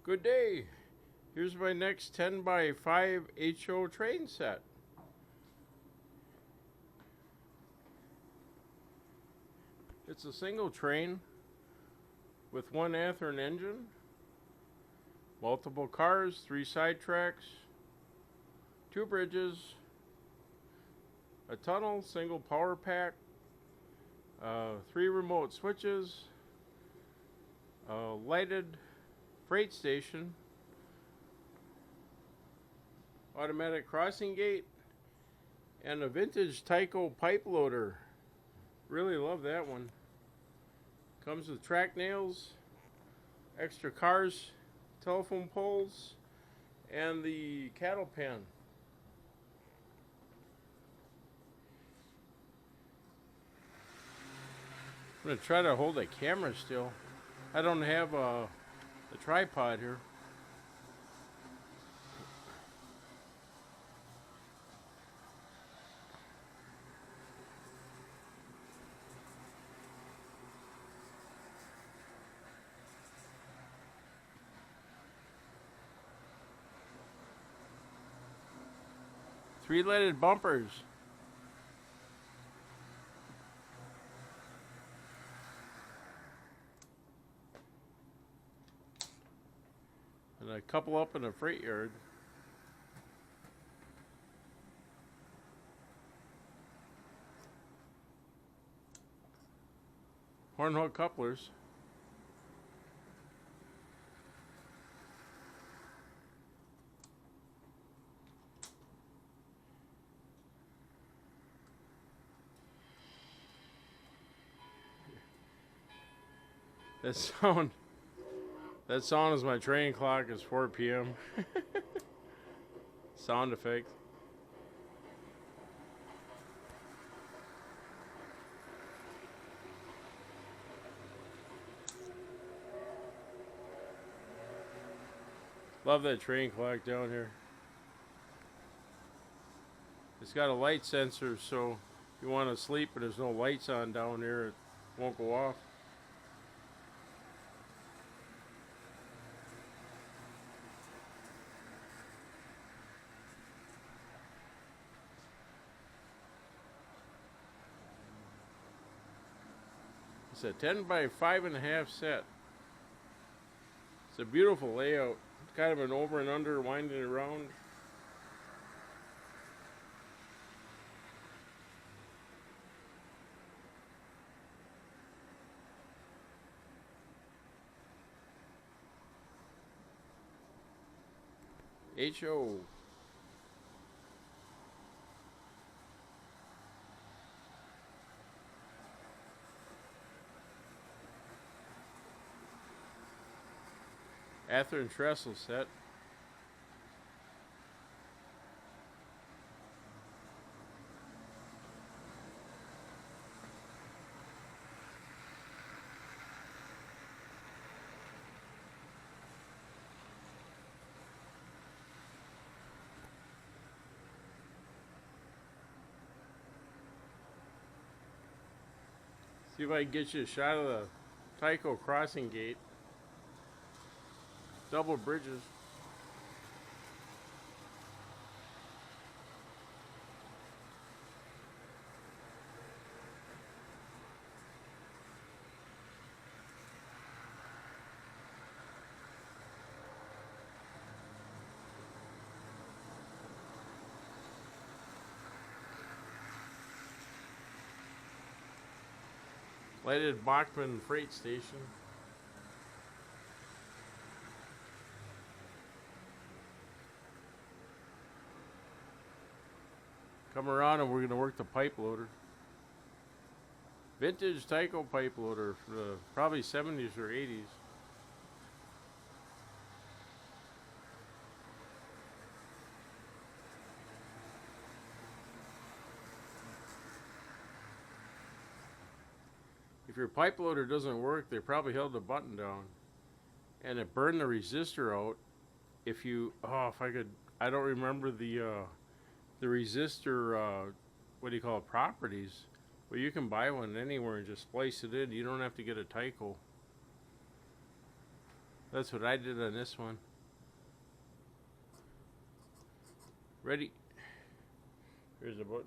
Good day. Here's my next 10 by 5 HO train set. It's a single train with one Athearn engine, multiple cars, 3 side tracks, 2 bridges, a tunnel, single power pack, 3 remote switches, a lighted freight station, automatic crossing gate, and a vintage Tyco pipe loader. Really love that one. Comes with track nails, extra cars, telephone poles, and the cattle pen. I'm going to try to hold the camera still. I don't have the tripod here. Three leaded bumpers. And a couple up in the freight yard. Horn hook couplers. That sound is my train clock. It's 4 p.m. Sound effect. Love that train clock down here. It's got a light sensor, so if you want to sleep and there's no lights on down there, it won't go off. It's a 10 by 5.5 set. It's a beautiful layout. It's kind of an over and under winding around. HO. Athearn trestle set. See if I can get you a shot of the Tyco Crossing Gate. Double bridges. Lighted Bachmann freight station. Come around and we're going to work the pipe loader. Vintage Tyco pipe loader from the probably 70s or 80s. If your pipe loader doesn't work, they probably held the button down and it burned the resistor out. If you, if I could, I don't remember the resistor, what do you call it, properties. Well, you can buy one anywhere and just splice it in. You don't have to get a Tyco. That's what I did on this one. Ready? Here's the button.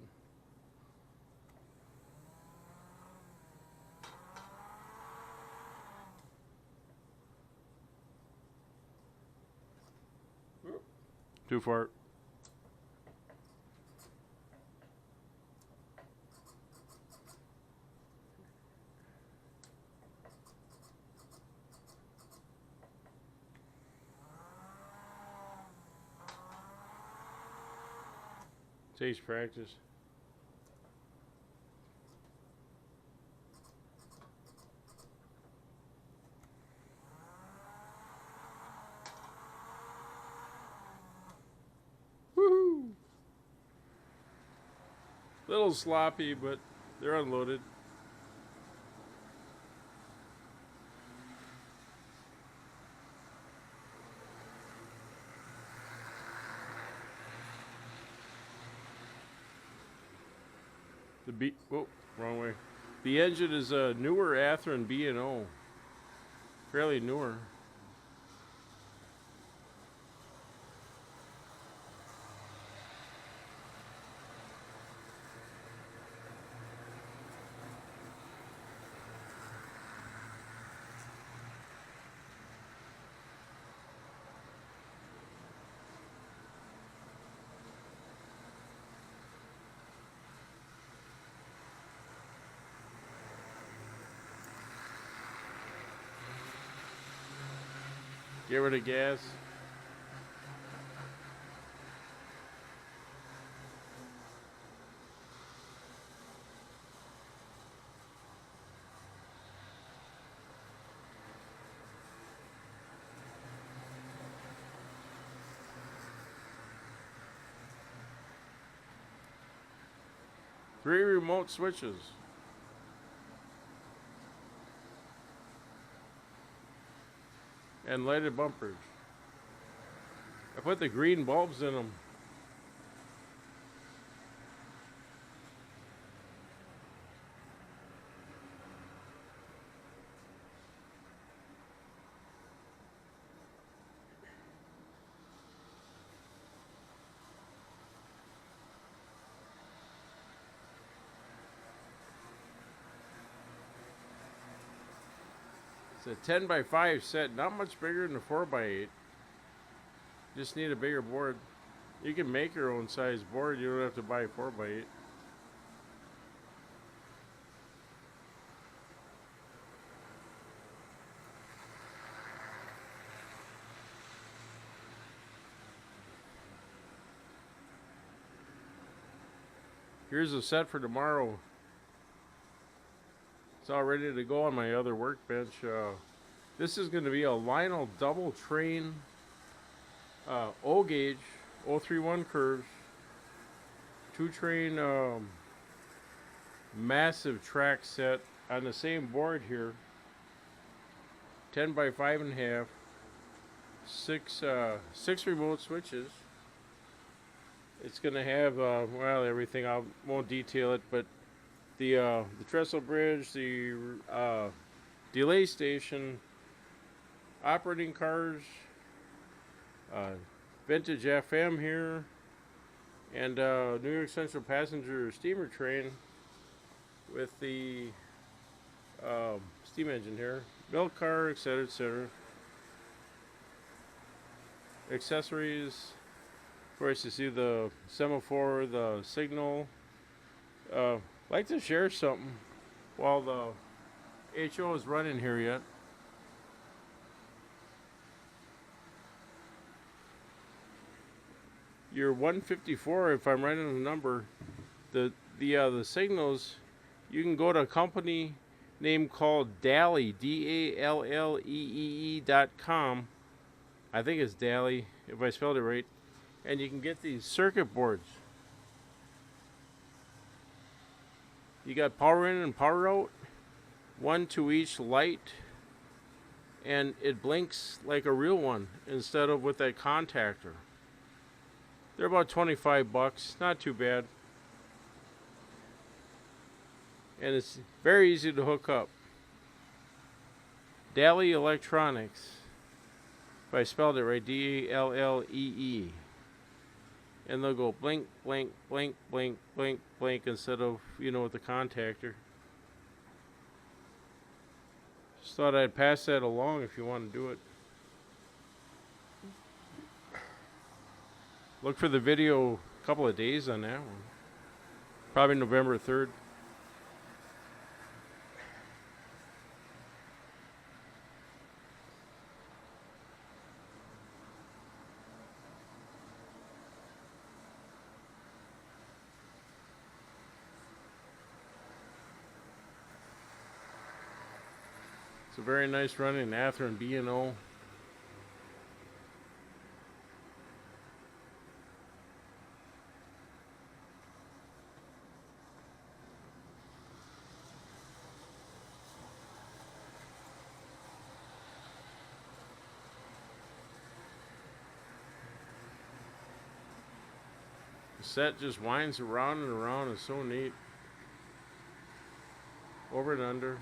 Too far. Takes practice. Woohoo! Little sloppy, but they're unloaded. Whoa, wrong way. The engine is a newer Athearn B&O. Fairly newer. Get rid of gas. Three remote switches. And lighted bumpers. I put the green bulbs in them. It's a 10 by 5 set, not much bigger than a 4 by 8. Just need a bigger board. You can make your own size board, you don't have to buy a 4 by 8. Here's a set for tomorrow. It's all ready to go on my other workbench. This is going to be a Lionel double train O gauge 031 curves, 2-train massive track set on the same board here. 10 by 5.5, six remote switches. It's going to have well, everything. I won't detail it, but the trestle bridge, the delay station, operating cars, vintage FM here, and New York Central passenger steamer train with the steam engine here, milk car, etc., etc. Accessories. Of course, you see the semaphore, the signal. Like to share something while the HO is running here yet. Your 154, if I'm right on the number, the signals, you can go to a company name called Dally, DALLEE.com. I think it's Dally, if I spelled it right. And you can get these circuit boards. You got power in and power out, one to each light, and it blinks like a real one instead of with that contactor. They're about 25 bucks, not too bad. And it's very easy to hook up. Dally Electronics. If I spelled it right, D-A-L-L-E-E. And they'll go blink, blink, blink, blink, blink, blink instead of, with the contactor. Just thought I'd pass that along if you want to do it. Look for the video a couple of days on that one. Probably November 3rd. It's a very nice running Athearn B&O. The set just winds around and around. It's so neat. Over and under.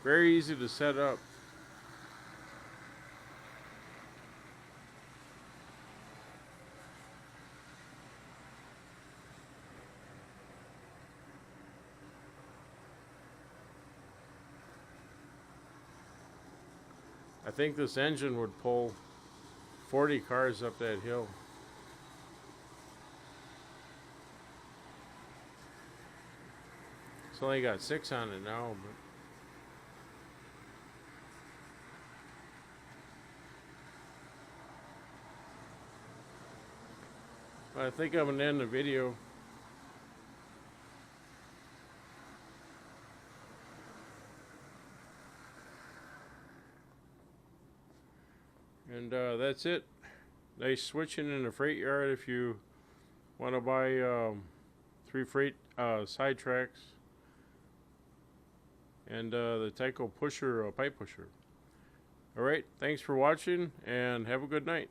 Very easy to set up. I think this engine would pull 40 cars up that hill. It's only got 6 on it now, but I think I'm gonna end the video. And that's it. Nice switching in the freight yard if you want to buy 3 freight side tracks. And the Tyco pusher, pipe pusher. Alright, thanks for watching and have a good night.